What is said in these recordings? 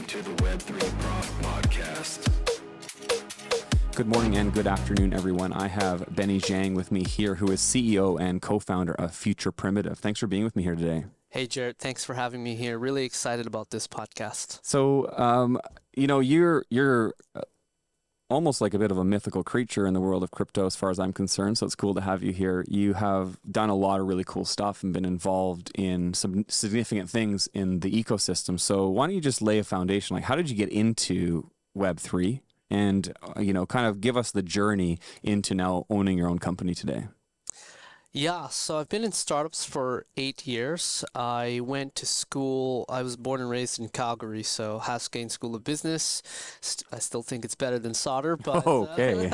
to the Web3 Prof Podcast. Good morning and good afternoon, everyone. I have Benny Giang with me here, who is CEO and co-founder of Future Primitive. Thanks for being with me here today. Hey, Jared. Thanks for having me here. Really excited about this podcast. So, you're almost like a bit of a mythical creature in the world of crypto as far as I'm concerned. So it's cool to have you here. You have done a lot of really cool stuff and been involved in some significant things in the ecosystem. So why don't you just lay a foundation? Like, how did you get into Web3? And, kind of give us the journey into now owning your own company today. Yeah, so I've been in startups for 8 years. I went to school. I was born and raised in Calgary, so Haskayne School of Business. I still think it's better than solder, but okay.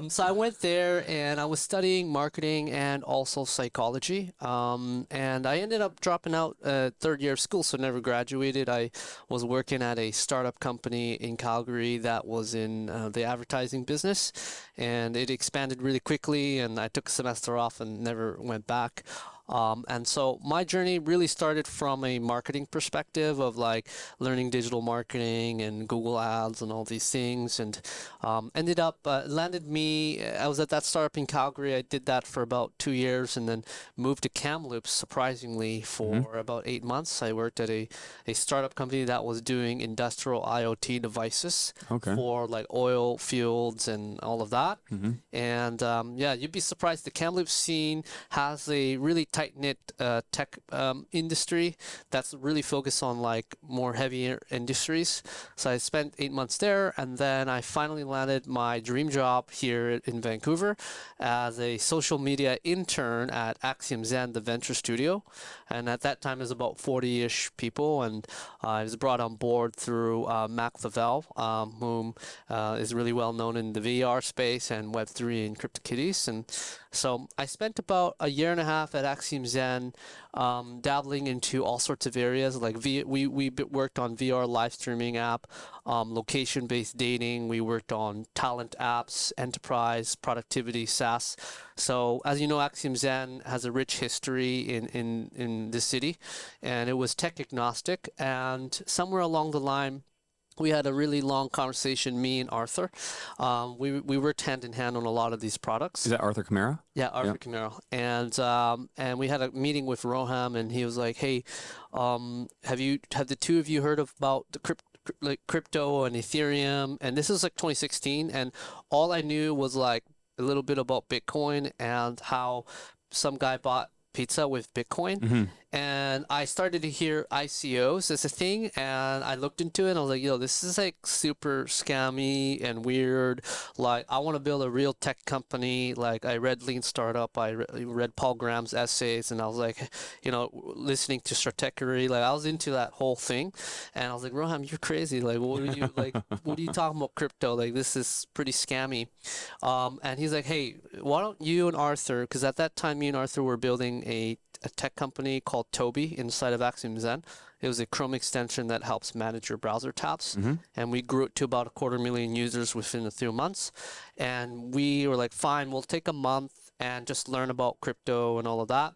So I went there and I was studying marketing and also psychology. And I ended up dropping out third year of school, so never graduated. I was working at a startup company in Calgary that was in the advertising business, and it expanded really quickly. And I took a semester off and never went back. And so my journey really started from a marketing perspective of like learning digital marketing and Google Ads and all these things, and ended up landed me. I was at that startup in Calgary. I did that for about 2 years and then moved to Kamloops, surprisingly, for about 8 months. I worked at a startup company that was doing industrial IoT devices for like oil fields and all of that. And yeah, you'd be surprised. The Kamloops scene has a really tight-knit tech industry that's really focused on like more heavier industries. So I spent 8 months there, and then I finally landed my dream job here in Vancouver as a social media intern at Axiom Zen, the venture studio. And at that time, it was about 40-ish people, and I was brought on board through Mac Lavelle, whom is really well known in the VR space and Web3 and Crypto Kitties. And so I spent about a year and a half at Axiom Zen, dabbling into all sorts of areas. Like we worked on VR live streaming app, location-based dating. We worked on talent apps, enterprise, productivity, SaaS. So as you know, Axiom Zen has a rich history in the city, and it was tech agnostic. And somewhere along the line, we had a really long conversation, me and Arthur. We worked hand in hand on a lot of these products. Is that Arthur Camara? Yeah, Arthur Camara. And we had a meeting with Roham, and he was like, "Hey, have the two of you heard about the crypto and Ethereum?" And this is like 2016, and all I knew was like a little bit about Bitcoin and how some guy bought pizza with Bitcoin. And I started to hear ICOs as a thing, and I looked into it and I was like, this is like super scammy and weird. Like, I want to build a real tech company. Like, I read Lean Startup, I read Paul Graham's essays, and I was like, listening to Stratechery. Like, I was into that whole thing, and I was like, Roham, you're crazy. Like, what are you talking about crypto? Like, this is pretty scammy. And he's like, hey, why don't you and Arthur, because at that time, me and Arthur were building a tech company called Toby inside of Axiom Zen. It was a Chrome extension that helps manage your browser tabs. And we grew it to about 250,000 users within a few months. And we were like, fine, we'll take a month and just learn about crypto and all of that.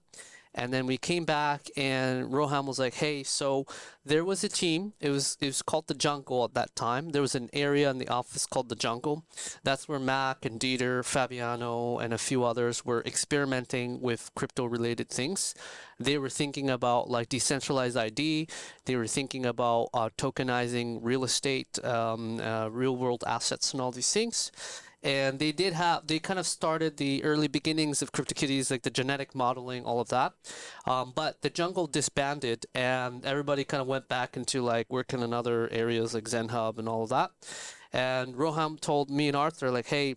And then we came back, and Roham was like, hey, so there was a team. It was called The Jungle at that time. There was an area in the office called The Jungle. That's where Mac and Dieter, Fabiano, and a few others were experimenting with crypto-related things. They were thinking about like decentralized ID. They were thinking about tokenizing real estate, real-world assets, and all these things. And they kind of started the early beginnings of Crypto Kitties, like the genetic modeling, all of that. But the Jungle disbanded, and everybody kind of went back into like working in other areas like Zen Hub and all of that. And Roham told me and Arthur, like, hey,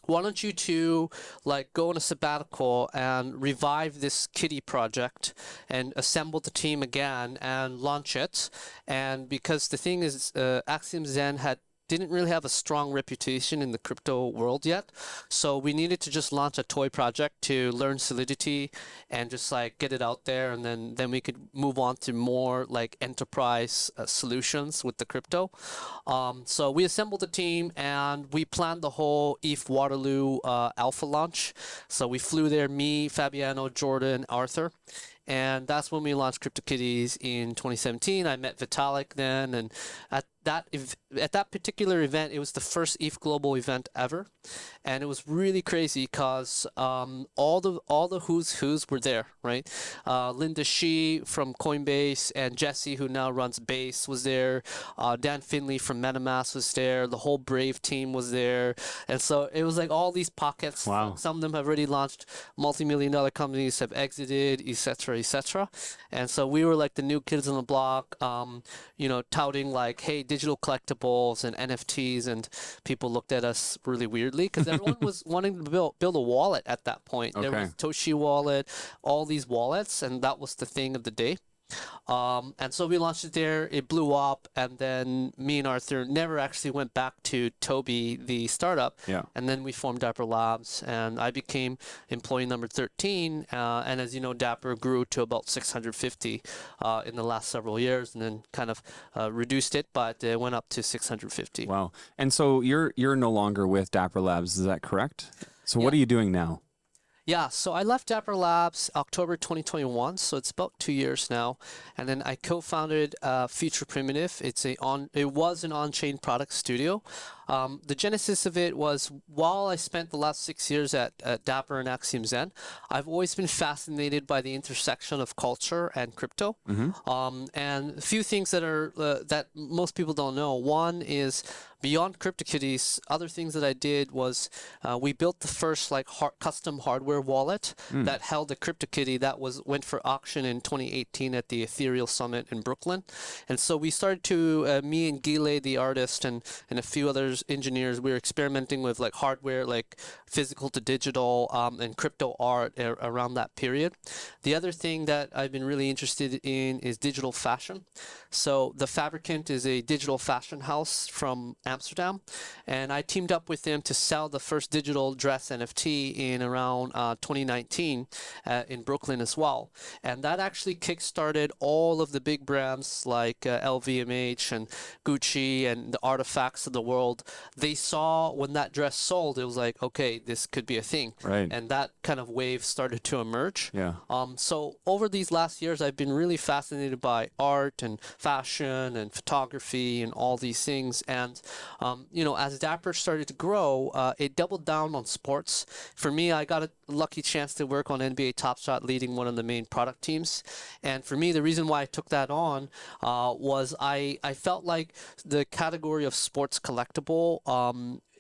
why don't you two like go on a sabbatical and revive this kitty project and assemble the team again and launch it? And because the thing is, Axiom Zen didn't really have a strong reputation in the crypto world yet. So we needed to just launch a toy project to learn Solidity and just like get it out there. And then we could move on to more like enterprise solutions with the crypto. So we assembled a team and we planned the whole ETH Waterloo alpha launch. So we flew there, me, Fabiano, Jordan, Arthur. and that's when we launched Crypto Kitties in 2017. I met Vitalik then, and at that particular event, it was the first ETH Global event ever, and it was really crazy because all the who's were there, right? Linda Shi from Coinbase and Jesse, who now runs Base, was there. Dan Finley from MetaMask was there. The whole Brave team was there, and so it was like all these pockets. Wow. Some of them have already launched, multi-million-dollar companies have exited, etc., etc. And so we were like the new kids on the block, touting like, hey, digital collectibles and NFTs, and people looked at us really weirdly because everyone was wanting to build a wallet at that point. Okay. There was Toshi wallet, all these wallets, and that was the thing of the day. And so we launched it there, it blew up, and then me and Arthur never actually went back to Toby, the startup. Yeah. And then we formed Dapper Labs, and I became employee number 13. And as you know, Dapper grew to about 650 in the last several years, and then kind of reduced it, but it went up to 650. Wow. And so you're no longer with Dapper Labs, is that correct? So what are you doing now? Yeah, so I left Dapper Labs October 2021, so it's about 2 years now, and then I co-founded Future Primitive. It was an on-chain product studio. The genesis of it was while I spent the last 6 years at Dapper and Axiom Zen, I've always been fascinated by the intersection of culture and crypto. And a few things that most people don't know. One is beyond Crypto Kitties, other things that I did was we built the first custom hardware wallet that held a Crypto Kitty that went for auction in 2018 at the Ethereum Summit in Brooklyn. And so we started to, me and Gile, the artist, and a few others engineers, we were experimenting with like hardware, like physical to digital, and crypto art around that period. The other thing that I've been really interested in is digital fashion. So the Fabricant is a digital fashion house from Amsterdam, and I teamed up with them to sell the first digital dress NFT in around 2019 in Brooklyn as well. And that actually kickstarted all of the big brands like LVMH and Gucci and the Artifacts of the world. They saw when that dress sold, it was like, okay, this could be a thing. Right. And that kind of wave started to emerge. Yeah. So over these last years, I've been really fascinated by art and fashion and photography and all these things. And as Dapper started to grow, it doubled down on sports. For me, I got a lucky chance to work on NBA Top Shot, leading one of the main product teams. And for me, the reason why I took that on was I felt like the category of sports collectible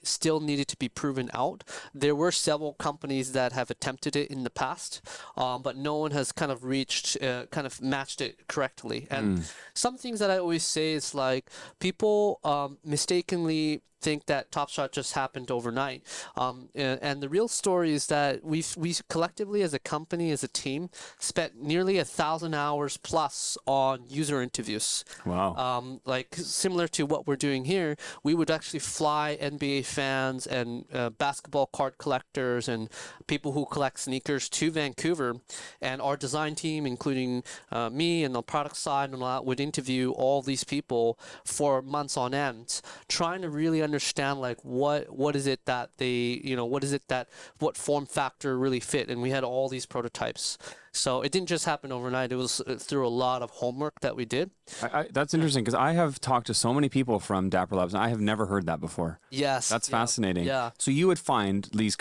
still needed to be proven out. There were several companies that have attempted it in the past, but no one has kind of matched it correctly. And some things that I always say is like people mistakenly think that Top Shot just happened overnight. And the real story is that we collectively as a company, as a team, spent nearly 1,000 hours plus on user interviews. Wow. Like similar to what we're doing here, we would actually fly NBA fans and basketball card collectors and people who collect sneakers to Vancouver, and our design team, including me and the product side and all that, would interview all these people for months on end, trying to really understand like what is it that what form factor really fit. And we had all these prototypes, so it didn't just happen overnight. It was through a lot of homework that we did. That's interesting because I have talked to so many people from Dapper Labs and I have never heard that before. Yes, that's fascinating. Yeah. So you would find these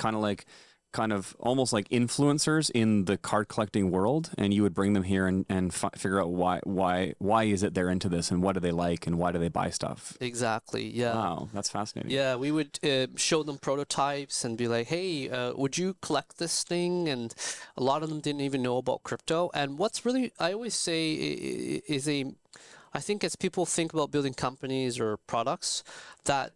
kind of almost like influencers in the card collecting world, and you would bring them here and figure out why is it they're into this and what do they like and why do they buy stuff. Exactly. Yeah. Wow, that's fascinating. Yeah, we would show them prototypes and be like, hey, would you collect this thing? And a lot of them didn't even know about crypto. And what's really, I always say is I think as people think about building companies or products, that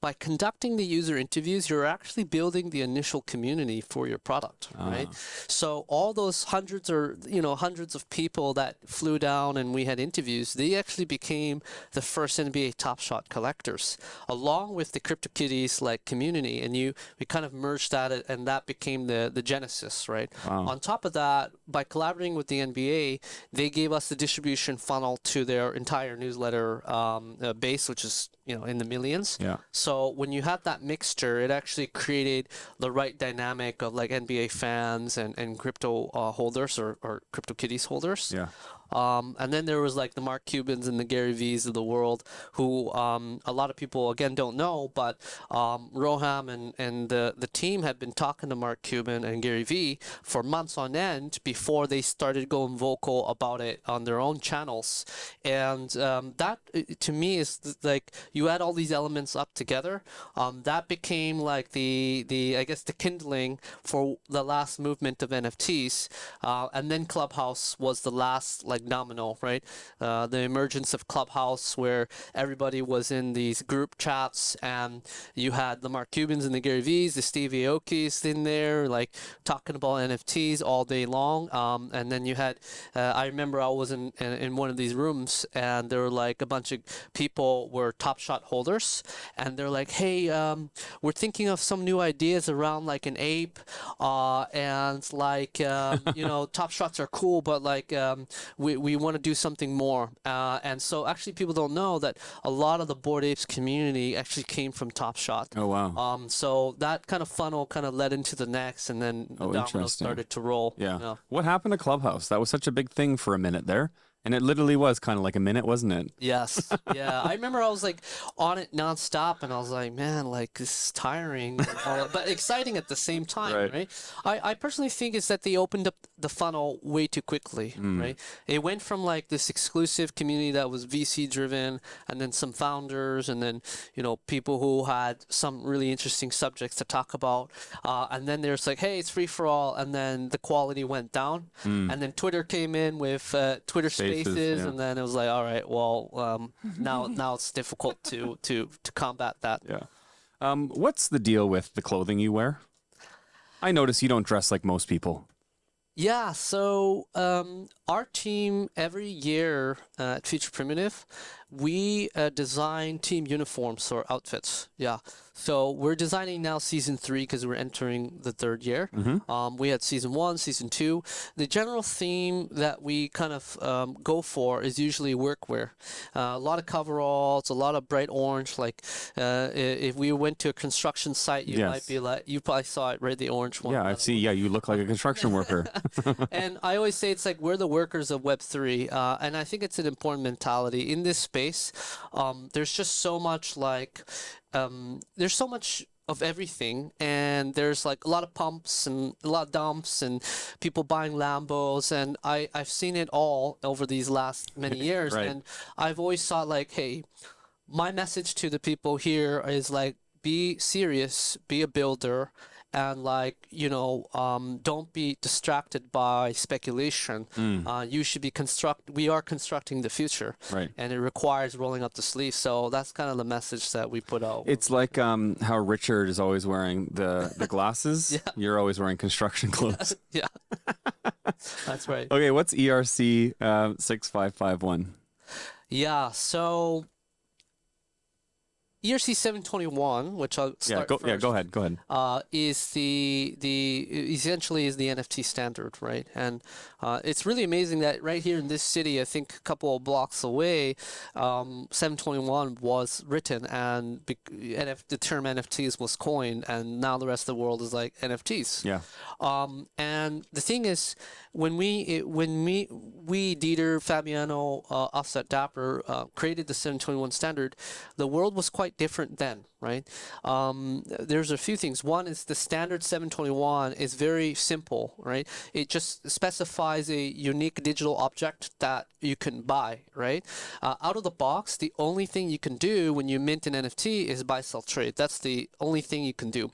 by conducting the user interviews, you're actually building the initial community for your product, right? So all those hundreds of people that flew down and we had interviews, they actually became the first NBA Top Shot collectors, along with the Crypto Kitties like community. And we kind of merged that, and that became the genesis, right? Wow. On top of that, by collaborating with the NBA, they gave us the distribution funnel to their entire newsletter base, which is in the millions. Yeah. So so when you had that mixture, it actually created the right dynamic of like NBA fans and crypto holders or Crypto Kitties holders. Yeah. And then there was like the Mark Cubans and the Gary V's of the world, who a lot of people again don't know, but Roham and the team had been talking to Mark Cuban and Gary V for months on end before they started going vocal about it on their own channels. And that to me is like, you add all these elements up together, that became like the I guess the kindling for the last movement of NFTs, and then Clubhouse was the last like domino, right? The emergence of Clubhouse, where everybody was in these group chats, and you had the Mark Cubans and the Gary V's, the Steve Aoki's in there, like talking about NFTs all day long. And then you had, I remember I was in one of these rooms, and there were like a bunch of people were Top Shot holders, and they're like, hey, we're thinking of some new ideas around like an ape, and like, you know, Top Shots are cool, but like, we want to do something more. And so actually people don't know that a lot of the Bored Apes community actually came from Top Shot. Oh, wow. So that kind of funnel kind of led into the next, and then the dominoes started to roll. Yeah. What happened to Clubhouse? That was such a big thing for a minute there. And it literally was kind of like a minute, wasn't it? Yes. Yeah. I remember I was like on it nonstop, and I was like, man, like this is tiring, but exciting at the same time, right? I personally think is that they opened up the funnel way too quickly, right? It went from like this exclusive community that was VC driven, and then some founders, and then, you know, people who had some really interesting subjects to talk about. And then there's like, hey, it's free for all. And then the quality went down. And then Twitter came in with Twitter Spaces, yeah. And then it was like, all right, well, now it's difficult to combat that. Yeah. What's the deal with the clothing you wear? I notice you don't dress like most people. Yeah, so our team every year at Future Primitive, we design team uniforms or outfits. Yeah. So we're designing now season 3 because we're entering the 3rd year. We had season 1, season 2. The general theme that we kind of go for is usually workwear. A lot of coveralls, a lot of bright orange. Like if we went to a construction site, you might be like, you probably saw it, right? The orange one. Yeah, I see. Yeah, you look like a construction worker. And I always say it's like we're the workers of Web3, and I think it's an important mentality in this space. There's just so much like there's so much of everything, and there's like a lot of pumps and a lot of dumps and people buying Lambos, and I've seen it all over these last many years. And I've always thought like, hey, my message to the people here is like, be serious, be a builder, and like, you know, don't be distracted by speculation. You should be we are constructing the future, and it requires rolling up the sleeves. So that's kind of the message that we put out. It's like how Richard is always wearing the glasses. You're always wearing construction clothes. Yeah. That's right. Okay, what's ERC-6551? Yeah, so ERC-721, which I'll start first. Yeah, go ahead. Is essentially is the NFT standard, right? And it's really amazing that right here in this city, I think a couple of blocks away, 721 was written, and the term NFTs was coined, and now the rest of the world is like NFTs. Yeah. And the thing is, when we Dieter, Fabiano, Offset, Dapper created the 721 standard, the world was quite different then, right? There's a few things. One is the standard 721 is very simple, right? It just specifies a unique digital object that you can buy, right? Out of the box, the only thing you can do when you mint an NFT is buy, sell, trade. That's the only thing you can do.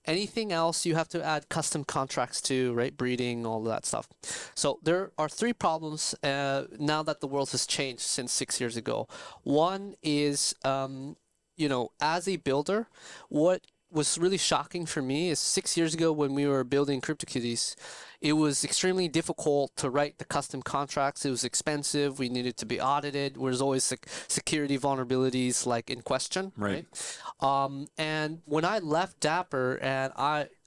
Anything else you have to add custom contracts to, right? Breeding, all of that stuff. So there are 3 problems now that the world has changed since 6 years ago. One is, you know, as a builder, what was really shocking for me is 6 years ago when we were building Crypto Kitties, it was extremely difficult to write the custom contracts. It was expensive. We needed to be audited. There was always security vulnerabilities like in question, right? And when I left Dapper and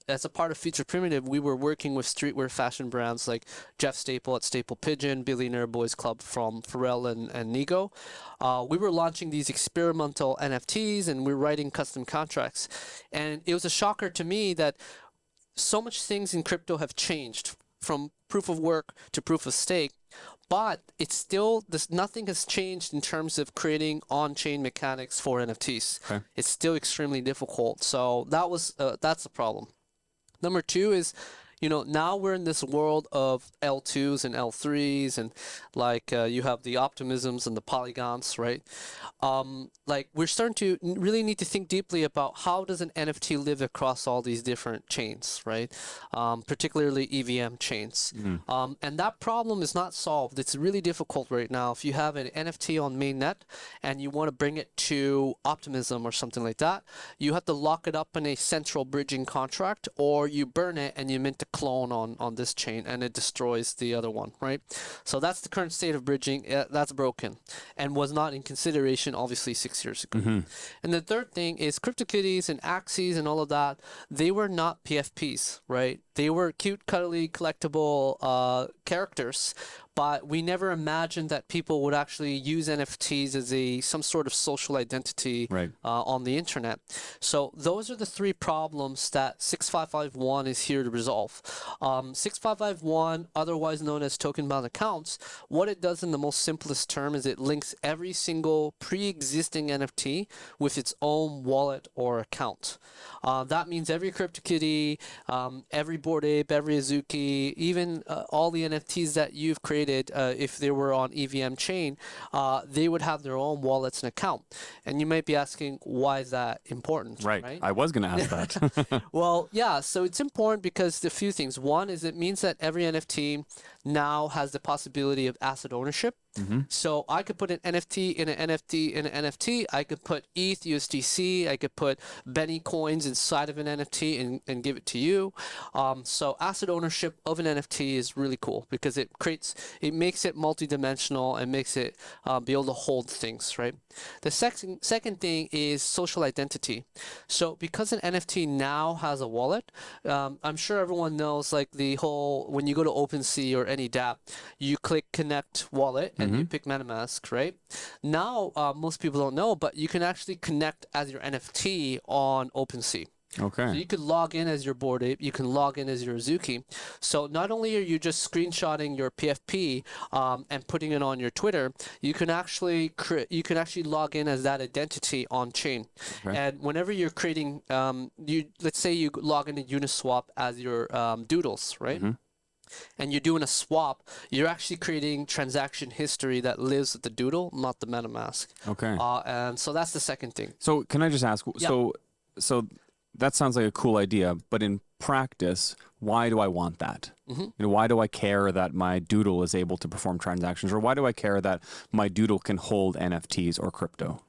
as a part of Feature Primitive, we were working with streetwear fashion brands like Jeff Staple at Staple Pigeon, Billionaire Boys Club from Pharrell and Nigo. We were launching these experimental NFTs, and we were writing custom contracts. And it was a shocker to me that so much things in crypto have changed from proof of work to proof of stake, but it's still, nothing has changed in terms of creating on-chain mechanics for NFTs. Okay. It's still extremely difficult. So that's a problem. Number two is, now we're in this world of L2s and L3s, and like you have the optimisms and the polygons, right? Like we're starting to really need to think deeply about how does an NFT live across all these different chains, right? Particularly EVM chains. And that problem is not solved. It's really difficult right now. If you have an NFT on mainnet and you want to bring it to Optimism or something like that, you have to lock it up in a central bridging contract, or you burn it and you mint a clone on this chain and it destroys the other one, right? So that's the current state of bridging. That's broken and was not in consideration obviously 6 years ago. And the third thing is CryptoKitties and Axes and all of that, they were not PFPs, right? They were cute, cuddly, collectible characters, but we never imagined that people would actually use NFTs as some sort of social identity on the internet. So those are the three problems that 6551 is here to resolve. 6551, otherwise known as token-bound accounts, what it does in the most simplest term is it links every single pre-existing NFT with its own wallet or account. That means every CryptoKitty, every Bored Ape, every Azuki, even all the NFTs that you've created, if they were on EVM chain, they would have their own wallets and account. And you might be asking, why is that important? Right. I was going to ask that. Well, yeah, so it's important because a few things. One is it means that every NFT now has the possibility of asset ownership. So I could put an NFT in an NFT in an NFT. I could put ETH, USDC. I could put Benny coins inside of an NFT and give it to you. So asset ownership of an NFT is really cool because it makes it multidimensional and makes it be able to hold things, right? The second thing is social identity. So because an NFT now has a wallet, I'm sure everyone knows like the whole, when you go to OpenSea or any dApp, you click connect wallet and you pick MetaMask, right? Now, most people don't know, but you can actually connect as your NFT on OpenSea. Okay. So you could log in as your Bored Ape, you can log in as your Azuki. So not only are you just screenshotting your PFP and putting it on your Twitter, you can actually log in as that identity on chain. Okay. And whenever you're creating, let's say you log into Uniswap as your doodles, right? And you're doing a swap, you're actually creating transaction history that lives with the doodle, not the MetaMask. Okay. And so that's the second thing. So can I just ask, yeah. so that sounds like a cool idea, but in practice, why do I want that? Why do I care that my doodle is able to perform transactions, or why do I care that my doodle can hold NFTs or crypto?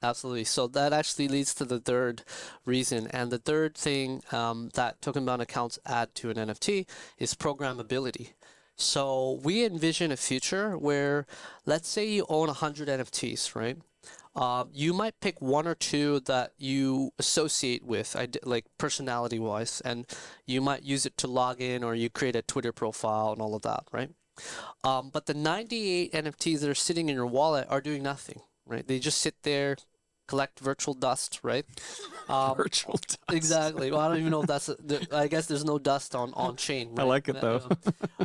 Absolutely. So that actually leads to the third reason. And the third thing that token-bound accounts add to an NFT is programmability. So we envision a future where, let's say you own 100 NFTs, right? You might pick one or two that you associate with, like personality-wise, and you might use it to log in, or you create a Twitter profile and all of that, right? But the 98 NFTs that are sitting in your wallet are doing nothing, right? They just sit there, collect virtual dust, right? Virtual dust. Exactly. Well, I don't even know if that's. I guess there's no dust on chain. Right? I like it though.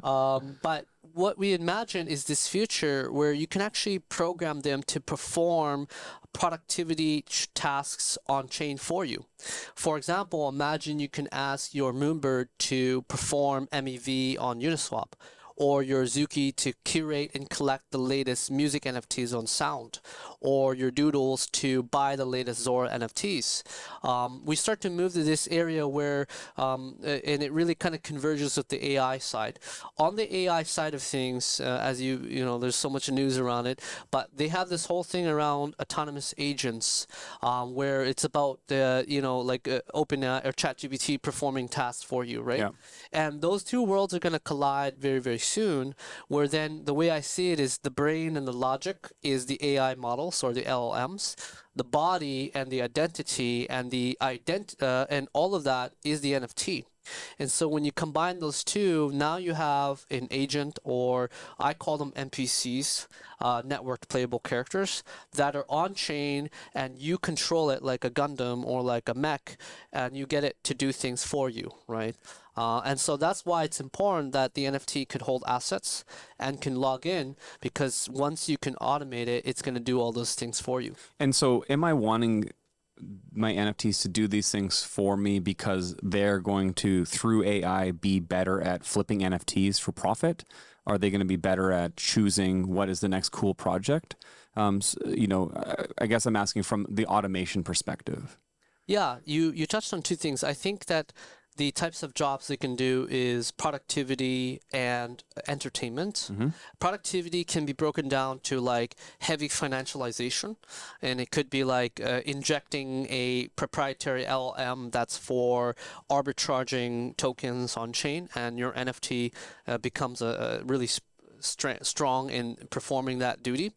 But what we imagine is this future where you can actually program them to perform productivity tasks on chain for you. For example, imagine you can ask your Moonbird to perform MEV on Uniswap, or your Azuki to curate and collect the latest music NFTs on Sound, or your Doodles to buy the latest Zora NFTs. We start to move to this area where, and it really kind of converges with the AI side. On the AI side of things, as you know, there's so much news around it, but they have this whole thing around autonomous agents, where it's about the, like OpenAI or ChatGPT performing tasks for you, right? Yeah. And those two worlds are going to collide very, very soon, where then the way I see it is the brain and the logic is the AI models or the LLMs, the body and the identity and and all of that is the NFT. And so when you combine those two, now you have an agent, or I call them NPCs, networked playable characters, that are on chain, and you control it like a Gundam or like a mech, and you get it to do things for you, right? And so that's why it's important that the NFT could hold assets and can log in, because once you can automate it, it's going to do all those things for you. And so am I wanting my NFTs to do these things for me because they're going to, through AI, be better at flipping NFTs for profit? Are they going to be better at choosing what is the next cool project? I guess I'm asking from the automation perspective. Yeah, you touched on two things. I think that the types of jobs they can do is productivity and entertainment. Productivity can be broken down to like heavy financialization, and it could be like injecting a proprietary LLM that's for arbitraging tokens on chain, and your NFT becomes a really strong in performing that duty.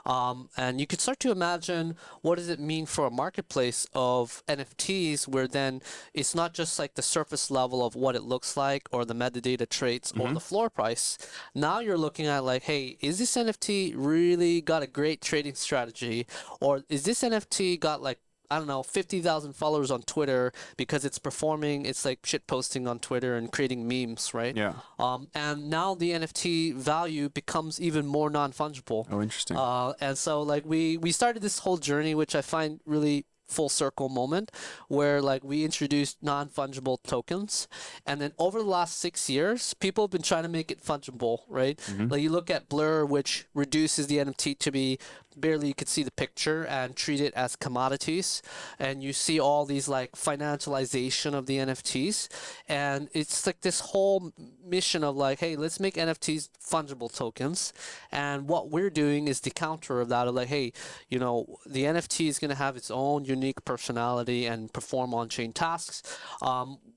And you could start to imagine, what does it mean for a marketplace of NFTs, where then it's not just like the surface level of what it looks like or the metadata traits or the floor price. Now you're looking at like, hey, is this NFT really got a great trading strategy, or is this NFT got like, I don't know, 50,000 followers on Twitter because it's performing, it's like shit posting on Twitter and creating memes, right? Yeah. And now the NFT value becomes even more non-fungible. Oh, interesting. And so like we started this whole journey, which I find really full circle moment, where like we introduced non-fungible tokens, and then over the last 6 years people have been trying to make it fungible, right? Like you look at Blur, which reduces the NFT to be barely you could see the picture and treat it as commodities, and you see all these like financialization of the NFTs, and it's like this whole mission of like, hey, let's make NFTs fungible tokens. And what we're doing is the counter of that, of like, hey, you know, the NFT is going to have its own unique personality and perform on-chain tasks.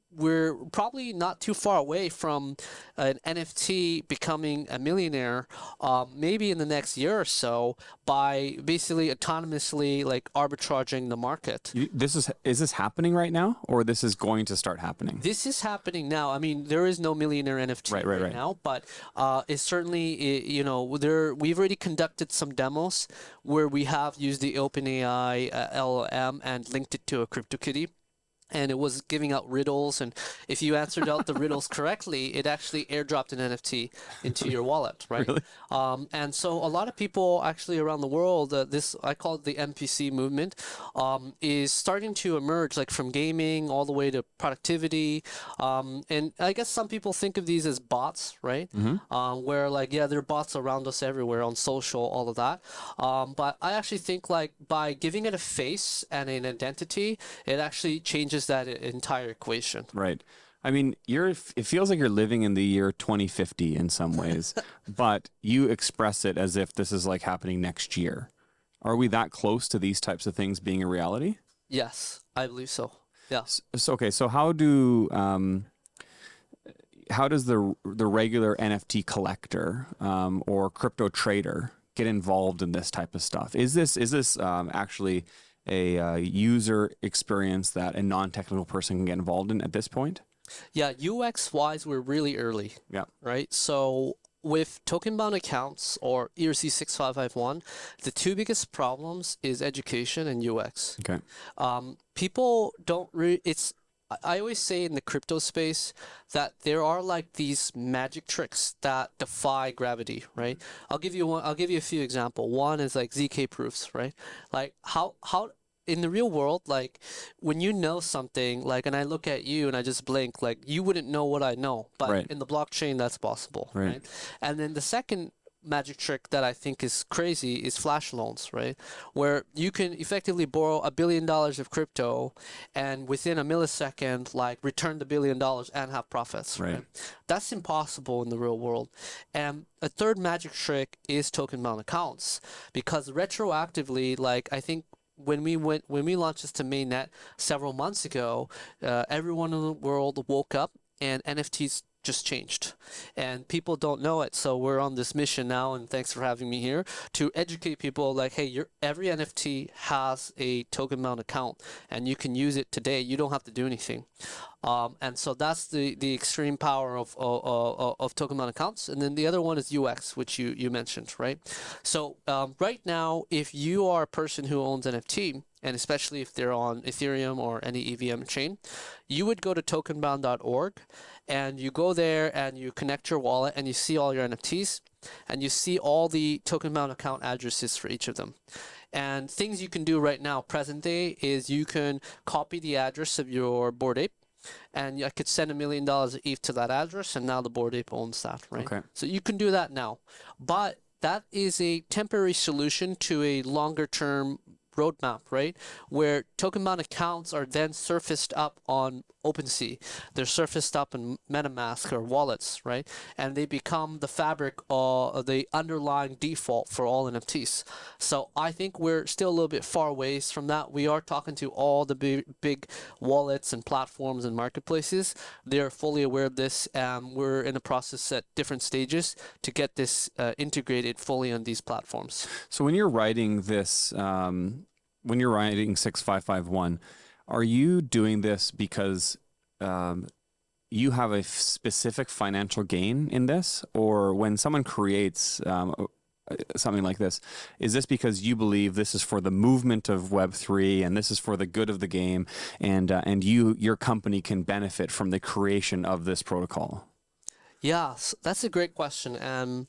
We're probably not too far away from an NFT becoming a millionaire, maybe in the next year or so, by basically autonomously like arbitraging the market. Is this happening right now, or this is going to start happening? This is happening now. I mean, there is no millionaire NFT right now, but it's certainly, you know, we've already conducted some demos where we have used the OpenAI LLM and linked it to a Crypto Kitty. And it was giving out riddles, and if you answered out the riddles correctly, it actually airdropped an NFT into your wallet, right? Really? And so a lot of people actually around the world, this, I call it the NPC movement, is starting to emerge, like from gaming all the way to productivity. And I guess some people think of these as bots, right? Where like, yeah, there are bots around us everywhere on social, all of that. But I actually think like by giving it a face and an identity, it actually changes that entire equation. Right. I mean, it feels like you're living in the year 2050 in some ways, but you express it as if this is like happening next year. Are we that close to these types of things being a reality? Yes, I believe so. Yeah. So okay, so how does the regular NFT collector or crypto trader get involved in this type of stuff? Is this actually a user experience that a non-technical person can get involved in at this point? Yeah, UX wise, we're really early. Yeah. Right. So with token-bound accounts or ERC-6551, the two biggest problems is education and UX. Okay. People don't I always say in the crypto space that there are like these magic tricks that defy gravity, right? I'll give you a few examples. One is like ZK proofs, right? Like how in the real world, like when you know something, like, and I look at you and I just blink, like you wouldn't know what I know, but in the blockchain that's possible, right? And then the second magic trick that I think is crazy is flash loans, right? Where you can effectively borrow $1 billion of crypto and within a millisecond, like return the $1 billion and have profits, right? That's impossible in the real world. And a third magic trick is token-bound accounts, because retroactively, like I think when we launched this to mainnet several months ago, everyone in the world woke up and NFTs just changed, and people don't know it. So we're on this mission now, and thanks for having me here to educate people. Like, hey, every NFT has a token mount account, and you can use it today. You don't have to do anything. And so that's the extreme power of token mount accounts. And then the other one is UX, which you mentioned, right? So right now, if you are a person who owns NFT, and especially if they're on Ethereum or any EVM chain, you would go to tokenbound.org, and you go there and you connect your wallet, and you see all your NFTs, and you see all the token mount account addresses for each of them. And things you can do right now, present day, is you can copy the address of your Bored Ape, and I could send $1 million of ETH to that address, and now the Bored Ape owns that, right? Okay. So you can do that now. But that is a temporary solution to a longer term roadmap, right? Where token mount accounts are then surfaced up on OpenSea. They're surfaced up in MetaMask or wallets, right? And they become the fabric of the underlying default for all NFTs. So I think we're still a little bit far away from that. We are talking to all the big wallets and platforms and marketplaces. They're fully aware of this, and we're in a process at different stages to get this integrated fully on these platforms. So when you're writing this, when you're writing 6551, are you doing this because you have a specific financial gain in this? Or when someone creates something like this, is this because you believe this is for the movement of Web3 and this is for the good of the game, and your company can benefit from the creation of this protocol? Yeah, that's a great question. And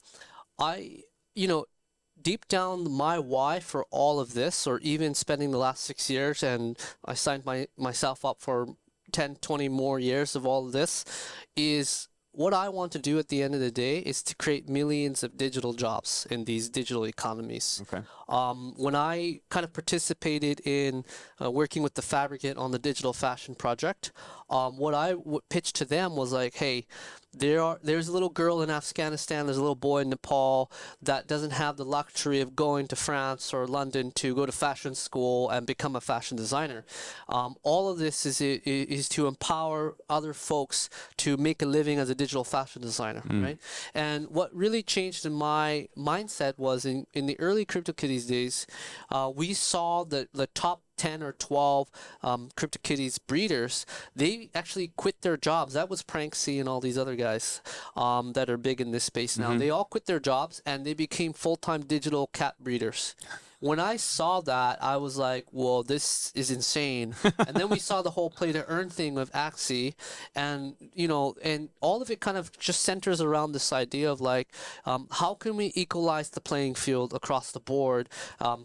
deep down, my why for all of this, or even spending the last 6 years, and I signed myself up for 10, 20 more years of all of this, is what I want to do at the end of the day is to create millions of digital jobs in these digital economies. Okay. When I kind of participated in working with the Fabricate on the digital fashion project, what I pitched to them was like, hey, there's a little girl in Afghanistan, there's a little boy in Nepal that doesn't have the luxury of going to France or London to go to fashion school and become a fashion designer. All of this is to empower other folks to make a living as a digital fashion designer, right? And what really changed in my mindset was in the early Crypto Kitties days, we saw the top 10 or 12 Crypto Kitties breeders, they actually quit their jobs. That was Pranksy and all these other guys that are big in this space now. They all quit their jobs and they became full-time digital cat breeders. When I saw that, I was like, well, this is insane. And then we saw the whole play to earn thing with Axie, and and all of it kind of just centers around this idea of like, how can we equalize the playing field across the board,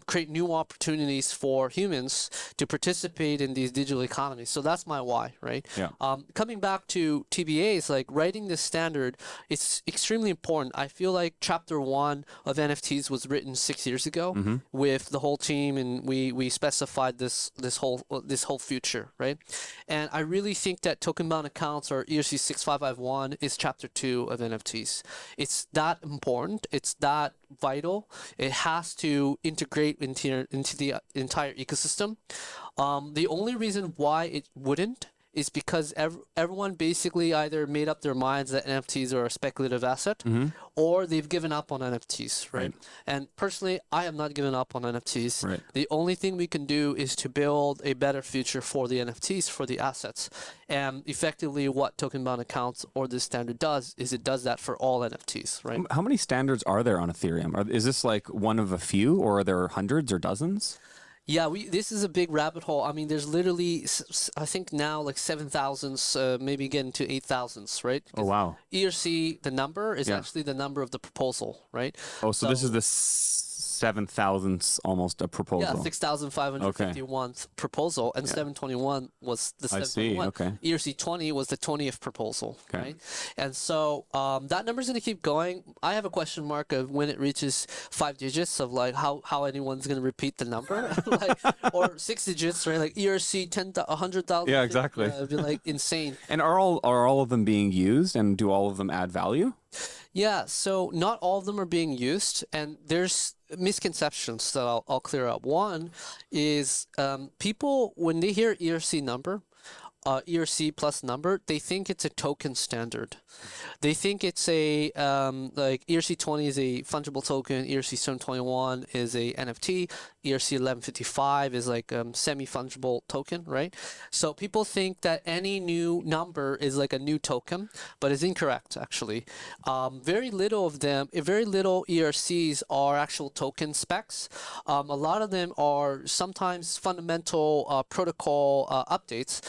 create new opportunities for humans to participate in these digital economies. So that's my why, right? Yeah. Coming back to TBAs, like writing this standard, it's extremely important. I feel like chapter 1 of NFTs was written 6 years ago. With the whole team, and we specified this whole future, right? And I really think that token bound accounts, or ERC-6551, is chapter 2 of NFTs. It's that important. It's that vital. It has to integrate into the entire ecosystem. The only reason why it wouldn't is because everyone basically either made up their minds that NFTs are a speculative asset, or they've given up on NFTs, right? And personally, I have not given up on NFTs. Right. The only thing we can do is to build a better future for the NFTs, for the assets. And effectively what token bound accounts or this standard does is it does that for all NFTs, right? How many standards are there on Ethereum? Is this like one of a few, or are there hundreds or dozens? Yeah, this is a big rabbit hole. I mean, there's literally, I think now like 7,000s, maybe getting to 8,000s, right? Oh, wow. ERC, the number, is actually the number of the proposal, right? Oh, so this is the 7,000th almost a proposal. Yeah, 6,551 proposal, and 721 was the 721. Okay. ERC-20 was the 20th proposal, right? And so that number's going to keep going. I have a question mark of when it reaches 5 digits of like how anyone's going to repeat the number, like, or 6 digits, right? Like ERC 100,000. Yeah, exactly. It'd be like insane. And are all of them being used, and do all of them add value? Yeah, so not all of them are being used, and there's misconceptions that I'll clear up. One is people, when they hear ERC number, ERC plus number, they think it's a token standard. They think it's a like ERC-20 is a fungible token, ERC-721 is a NFT, ERC-1155 is like semi-fungible token, right? So people think that any new number is like a new token, but it's incorrect actually. Very little of them, very little ERCs are actual token specs. A lot of them are sometimes fundamental protocol updates.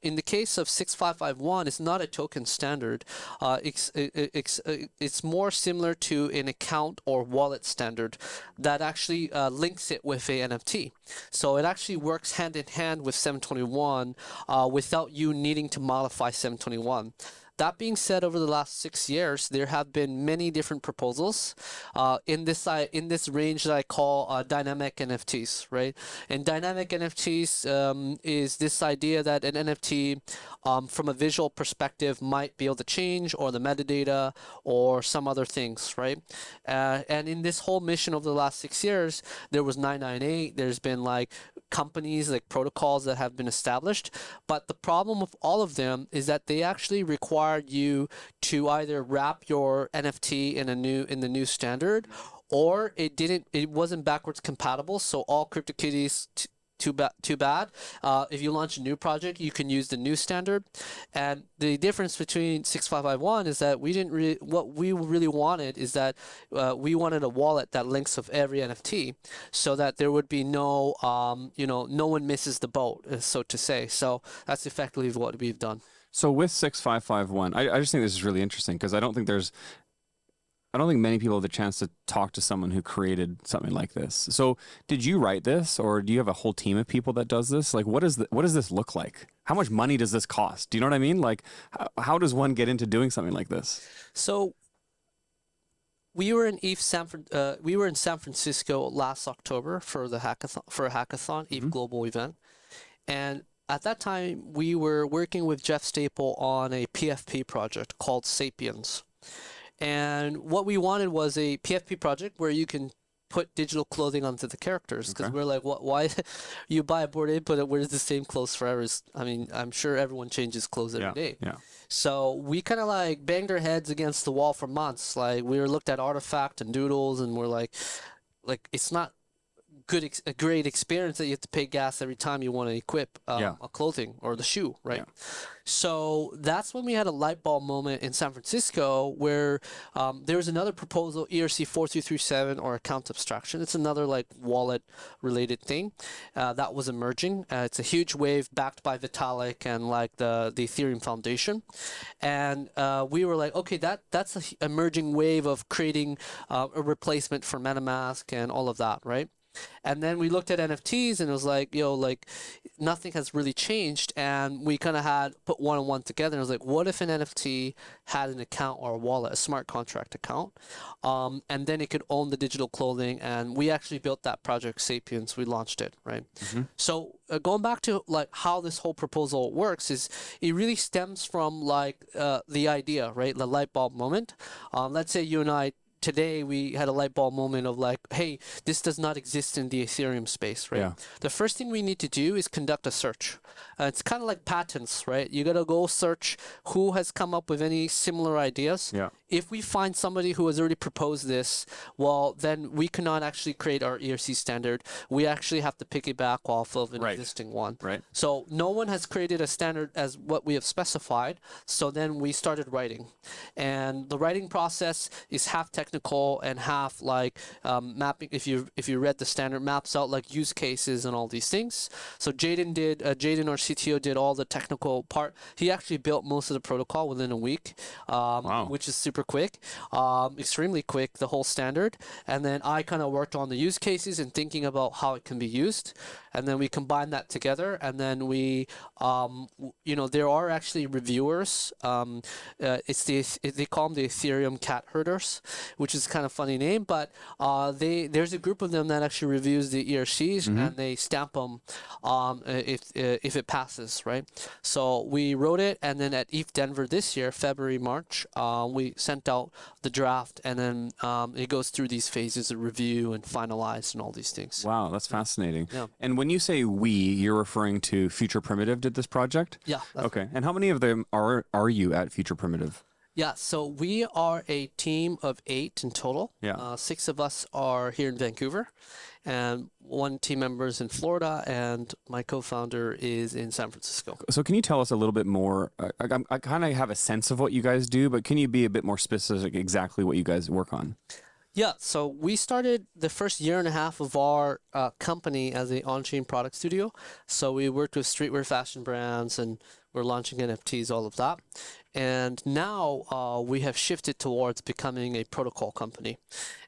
In the case of 6551, it's not a token standard. It's more similar to an account or wallet standard that actually links it with a NFT. So it actually works hand in hand with 721 without you needing to modify 721. That being said, over the last 6 years, there have been many different proposals in this range that I call dynamic NFTs, right? And dynamic NFTs is this idea that an NFT, from a visual perspective, might be able to change, or the metadata, or some other things, right? And in this whole mission over the last 6 years, there was 998. There's been like companies, like protocols that have been established, but the problem with all of them is that they actually require you to either wrap your NFT in the new standard, or it wasn't backwards compatible. So all CryptoKitties, too bad. If you launch a new project, you can use the new standard. And the difference between 6551 is that what we really wanted is that we wanted a wallet that links with every NFT, so that there would be no no one misses the boat, so to say. So that's effectively what we've done. So with 6551, I just think this is really interesting, because I don't think many people have the chance to talk to someone who created something like this. So did you write this, or do you have a whole team of people that does this? Like, what does this look like? How much money does this cost? Do you know what I mean? Like, how does one get into doing something like this? So we were in San Francisco last October for a hackathon, EVE Global event, and at that time we were working with Jeff Staple on a PFP project called Sapiens. And what we wanted was a PFP project where you can put digital clothing onto the characters, because we're like, why you buy a Bored Ape, but it wears the same clothes forever? I mean, I'm sure everyone changes clothes every day. Yeah. So we kind of like banged our heads against the wall for months. Like, we looked at Artifact and Doodles, and we're like it's not a great experience that you have to pay gas every time you want to equip a clothing or the shoe, right? Yeah. So that's when we had a light bulb moment in San Francisco, where there was another proposal, ERC-4337, or account abstraction. It's another like wallet related thing that was emerging. It's a huge wave backed by Vitalik and like the Ethereum Foundation. And we were like, okay, that's an emerging wave of creating a replacement for MetaMask and all of that, right? And then we looked at NFTs, and it was like, like nothing has really changed. And we kind of had put one and one together. And it was like, what if an NFT had an account or a wallet, a smart contract account, and then it could own the digital clothing? And we actually built that project, Sapiens. We launched it, right? So going back to like how this whole proposal works, is it really stems from like the idea, right? The light bulb moment. Let's say you and I, today we had a light bulb moment of like, hey, this does not exist in the Ethereum space, right? Yeah. The first thing we need to do is conduct a search. It's kind of like patents, right? You got to go search who has come up with any similar ideas. Yeah. If we find somebody who has already proposed this, well, then we cannot actually create our ERC standard. We actually have to piggyback off of an existing one. Right. So no one has created a standard as what we have specified. So then we started writing. And the writing process is half technical and half like mapping. If you read the standard, maps out like use cases and all these things. So Jaden, our CTO, did all the technical part. He actually built most of the protocol within a week, which is super quick, extremely quick, the whole standard. And then I kind of worked on the use cases and thinking about how it can be used. And then we combine that together, and then we, there are actually reviewers. They call them the Ethereum cat herders, which is kind of funny name, but there's a group of them that actually reviews the ERCs, and they stamp them if it passes, right? So we wrote it, and then at ETH Denver this year, February, March, we sent out the draft, and then it goes through these phases of review and finalized and all these things. Wow, that's fascinating. Yeah. And when you say we, you're referring to Future Primitive did this project? Yeah. Okay. And how many of them are you at Future Primitive? Yeah, so we are a team of 8 in total. Yeah. 6 of us are here in Vancouver, and 1 team member is in Florida, and my co-founder is in San Francisco. So can you tell us a little bit more? I kind of have a sense of what you guys do, but can you be a bit more specific exactly what you guys work on? Yeah, so we started the first year and a half of our company as an on-chain product studio. So we worked with streetwear fashion brands, and we're launching NFTs, all of that. And now we have shifted towards becoming a protocol company.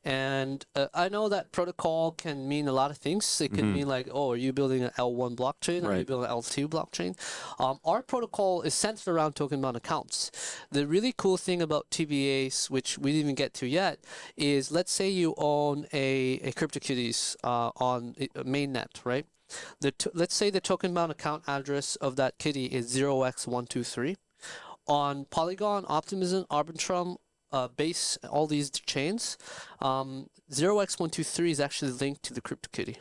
And I know that protocol can mean a lot of things. It can mean like, oh, are you building an L1 blockchain? Or are you building an L2 blockchain? Our protocol is centered around token-bound accounts. The really cool thing about TBAs, which we didn't even get to yet, is let's say you own a Crypto Kitties on mainnet, right? Let's say the token-bound account address of that kitty is 0x123. On Polygon, Optimism, Arbitrum, Base, all these chains, 0x123 is actually linked to the CryptoKitty.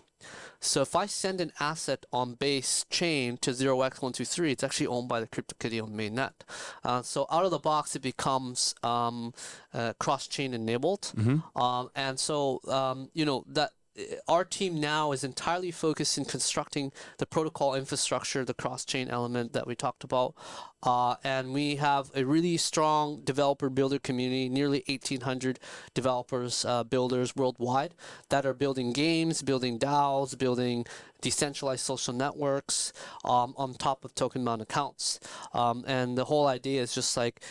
So if I send an asset on Base chain to 0x123, it's actually owned by the CryptoKitty on mainnet. So out of the box, it becomes cross-chain enabled. And so, you know, that our team now is entirely focused in constructing the protocol infrastructure, the cross-chain element that we talked about. And we have a really strong developer builder community, nearly 1,800 developers, builders worldwide that are building games, building DAOs, building decentralized social networks on top of token-bound accounts. And the whole idea is just like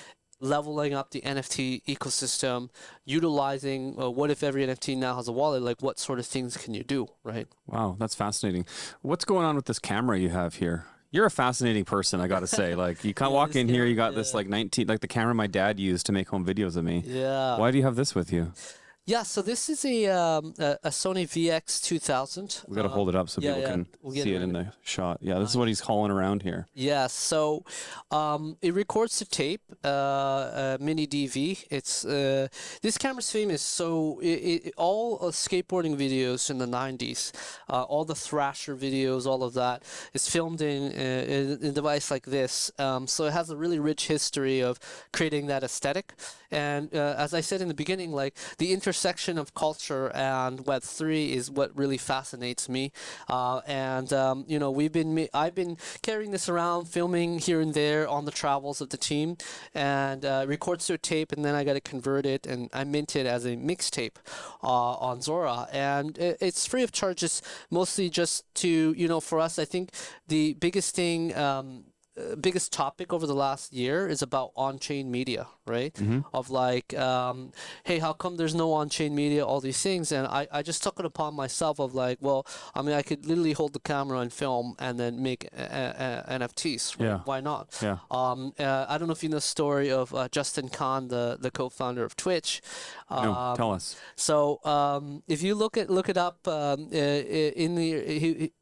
leveling up the NFT ecosystem, utilizing what if every NFT now has a wallet, like what sort of things can you do, right? Wow, that's fascinating. What's going on with this camera you have here? You're a fascinating person, I got to say. Like, you can't walk in here, you got this like the camera my dad used to make home videos of me. Yeah. Why do you have this with you? Yeah, so this is a Sony VX2000. We got to hold it up so people can see it in the shot. Yeah, this is what he's hauling around here. Yeah, so it records to tape, mini DV. It's this camera's famous. So all skateboarding videos in the 90s, all the Thrasher videos, all of that is filmed in a device like this. So it has a really rich history of creating that aesthetic. And as I said in the beginning, like the intersection of culture and Web3 is what really fascinates me. You know, I've been carrying this around, filming here and there on the travels of the team, and records to a tape, and then I got to convert it, and I mint it as a mixtape on Zora, and it's free of charge. It's mostly just to, you know, for us, I think the biggest thing. Biggest topic over the last year is about on-chain media, right? Of like, hey, how come there's no on-chain media, all these things? And I just took it upon myself of like, well, I mean, I could literally hold the camera and film and then make NFTs, right? Yeah. Why not? Yeah. I don't know if you know the story of Justin Khan, the co-founder of Twitch. No, tell us. So if you look it up,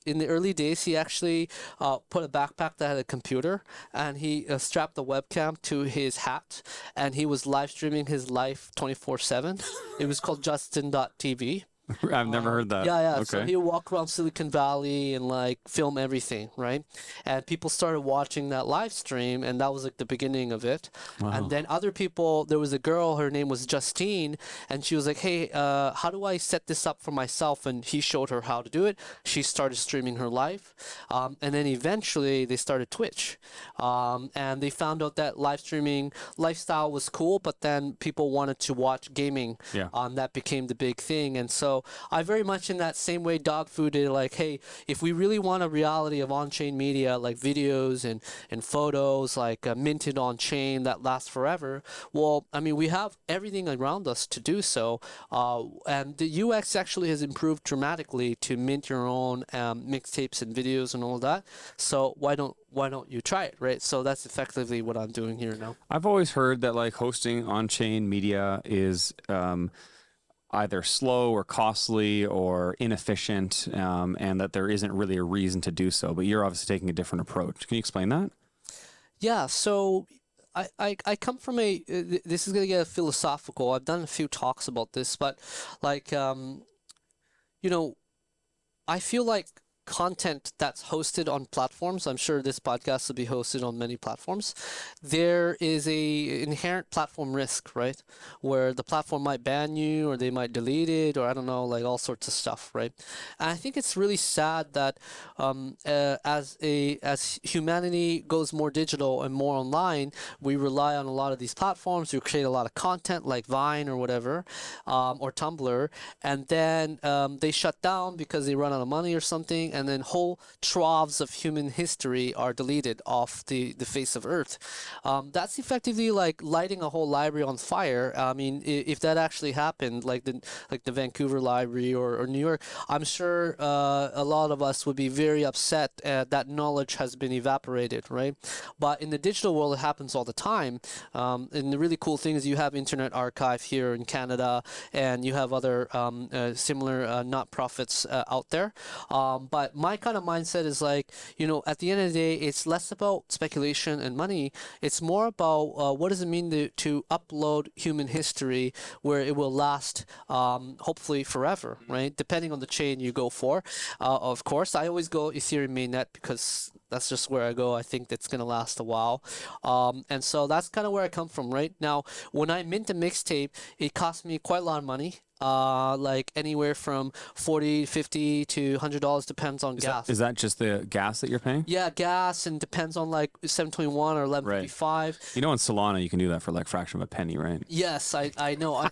in the early days, he actually put a backpack that had a computer, and he strapped the webcam to his hat, and he was live streaming his life 24/7. It was called Justin.tv. I've never heard that. Yeah. Okay. So he would walk around Silicon Valley and like film everything, right? And people started watching that live stream, and that was like the beginning of it. Wow. And then other people, there was a girl, her name was Justine, and she was like, hey, how do I set this up for myself? And he showed her how to do it. She started streaming her life. And then eventually they started Twitch. And they found out that live streaming lifestyle was cool, but then people wanted to watch gaming. Yeah. That became the big thing. And so I very much in that same way dog fooded, like, hey, if we really want a reality of on-chain media, like videos and photos, like minted on-chain that lasts forever, well, I mean, we have everything around us to do so. And the UX actually has improved dramatically to mint your own mixtapes and videos and all that. So why don't you try it, right? So that's effectively what I'm doing here now. I've always heard that like hosting on-chain media is either slow or costly or inefficient, and that there isn't really a reason to do so. But you're obviously taking a different approach. Can you explain that? Yeah, so I come from this is gonna get philosophical. I've done a few talks about this, but like you know, I feel like content that's hosted on platforms, I'm sure this podcast will be hosted on many platforms, there is a inherent platform risk, right? Where the platform might ban you or they might delete it or I don't know, like all sorts of stuff, right? And I think it's really sad that as humanity goes more digital and more online, we rely on a lot of these platforms. We create a lot of content like Vine or whatever, or Tumblr, and then they shut down because they run out of money or something, and then whole troves of human history are deleted off the face of Earth. That's effectively like lighting a whole library on fire. I mean, if that actually happened, like the Vancouver Library or New York, I'm sure a lot of us would be very upset that knowledge has been evaporated, right? But in the digital world, it happens all the time. And the really cool thing is you have Internet Archive here in Canada, and you have other similar not-profits out there. But my kind of mindset is like, at the end of the day, it's less about speculation and money. It's more about what does it mean to upload human history where it will last, hopefully forever, right? Depending on the chain you go for. Of course, I always go Ethereum mainnet because that's just where I go. I think that's going to last a while. And so that's kind of where I come from, right? Now, when I mint a mixtape, it cost me quite a lot of money. Like anywhere from $40, $50 to $100 depends on gas. Is that just the gas that you're paying? Yeah, gas, and depends on like 721 or 1155. Right. On Solana you can do that for like fraction of a penny, right? Yes, I know.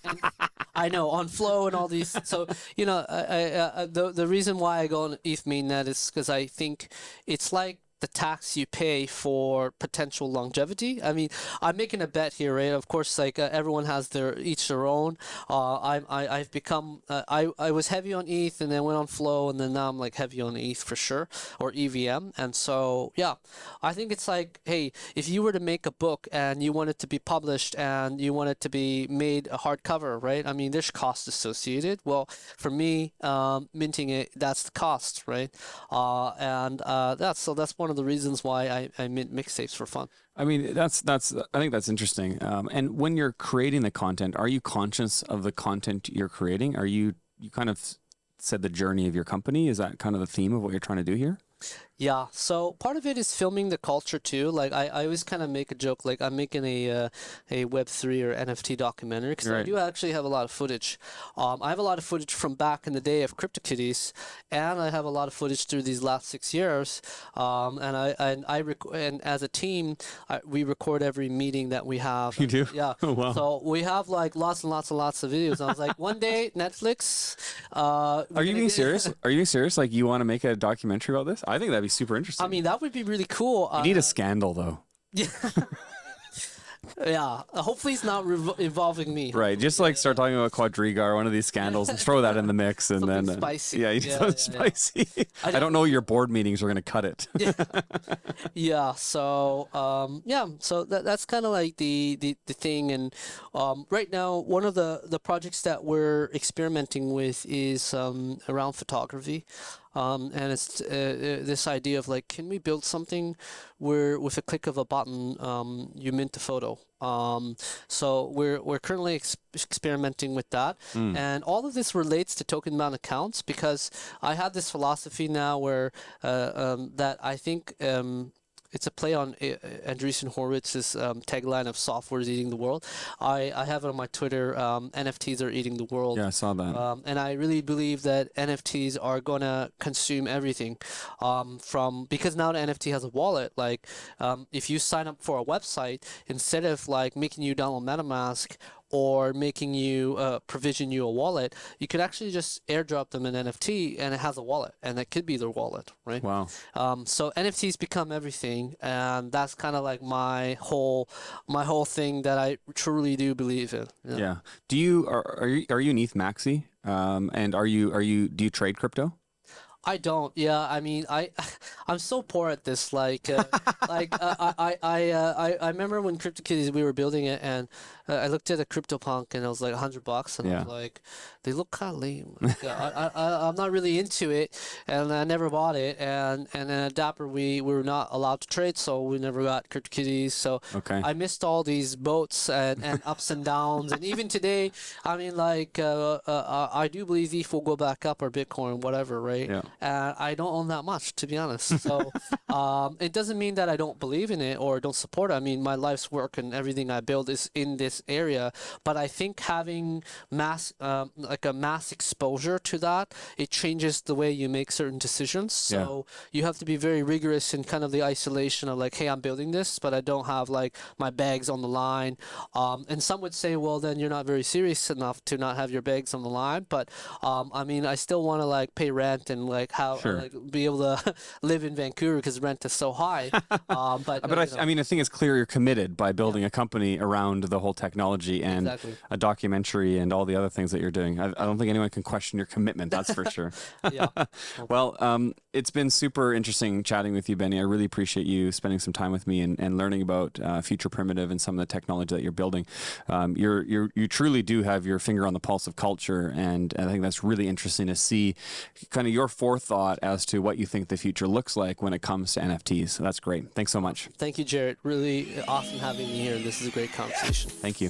I know on Flow and all these. So the reason why I go on ETH mainnet is because I think it's like the tax you pay for potential longevity. I mean, I'm making a bet here, right? Of course, like everyone has each their own. I've become I was heavy on ETH and then went on Flow, and then now I'm like heavy on ETH for sure, or EVM. And so yeah, I think it's like, hey, if you were to make a book and you want it to be published and you want it to be made a hardcover, right? I mean, there's cost associated. Well, for me, minting it, that's the cost, right? That's one of the reasons why I mint mixtapes for fun. I mean, I think that's interesting. And when you're creating the content, are you conscious of the content you're creating? You kind of said the journey of your company. Is that kind of the theme of what you're trying to do here? Yeah, so part of it is filming the culture too. Like I always kind of make a joke, like I'm making a Web3 or NFT documentary because I do actually have a lot of footage. I have a lot of footage from back in the day of Crypto Kitties, and I have a lot of footage through these last 6 years. And as a team, we record every meeting that we have. You do? Yeah. Oh, wow. So we have like lots and lots and lots of videos. I was like, one day Netflix. Are you being serious? Are you being serious? Like you want to make a documentary about this? I think that'd be super interesting. I mean, that would be really cool. You need a scandal, though. Yeah. Yeah. Hopefully, it's not involving me. Right. Just like start talking about Quadriga or one of these scandals and throw that in the mix, and something then spicy. Yeah, you need something spicy. I don't know your board meetings are going to cut it. Yeah. Yeah. So So that's kind of like the thing. And right now, one of the projects that we're experimenting with is around photography. And it's this idea of like, can we build something where with a click of a button, you mint a photo? So we're currently experimenting with that, and all of this relates to token bound accounts because I have this philosophy now where that I think. It's a play on Andreessen Horowitz's tagline of "Software is eating the world." I have it on my Twitter. NFTs are eating the world. Yeah, I saw that. And I really believe that NFTs are gonna consume everything, because now the NFT has a wallet. Like, if you sign up for a website, instead of like making you download MetaMask or making you provision you a wallet, you could actually just airdrop them an NFT and it has a wallet, and it could be their wallet, right? Wow. So NFTs become everything, and that's kind of like my whole thing that I truly do believe in. Yeah. Do you are you an ETH maxi? And do you trade crypto? I don't. Yeah, I mean, I'm so poor at this. I remember when Crypto Kitties we were building it, and I looked at a CryptoPunk, and it was like $100, and I was like, they look kind of lame. Like, I'm not really into it, and I never bought it. And then at Dapper we were not allowed to trade, so we never got Crypto Kitties. So I missed all these boats and ups and downs, and even today, I mean, like I do believe ETH will go back up or Bitcoin, whatever, right? Yeah. I don't own that much, to be honest. So it doesn't mean that I don't believe in it or don't support it. I mean, my life's work and everything I build is in this area. But I think having like a mass exposure to that, it changes the way you make certain decisions. So you have to be very rigorous in kind of the isolation of like, hey, I'm building this, but I don't have like my bags on the line. And some would say, well, then you're not very serious enough to not have your bags on the line. But I mean, I still want to like pay rent and like like, be able to live in Vancouver because rent is so high. I mean, I think it's clear you're committed by building a company around the whole technology and a documentary and all the other things that you're doing. I don't think anyone can question your commitment. That's for sure. Well, it's been super interesting chatting with you, Benny. I really appreciate you spending some time with me and learning about Future Primitive and some of the technology that you're building. You truly do have your finger on the pulse of culture, and I think that's really interesting to see kind of your forethought as to what you think the future looks like when it comes to NFTs. So that's great. Thanks so much. Thank you, Jared. Really awesome having me here. This is a great conversation. Thank you.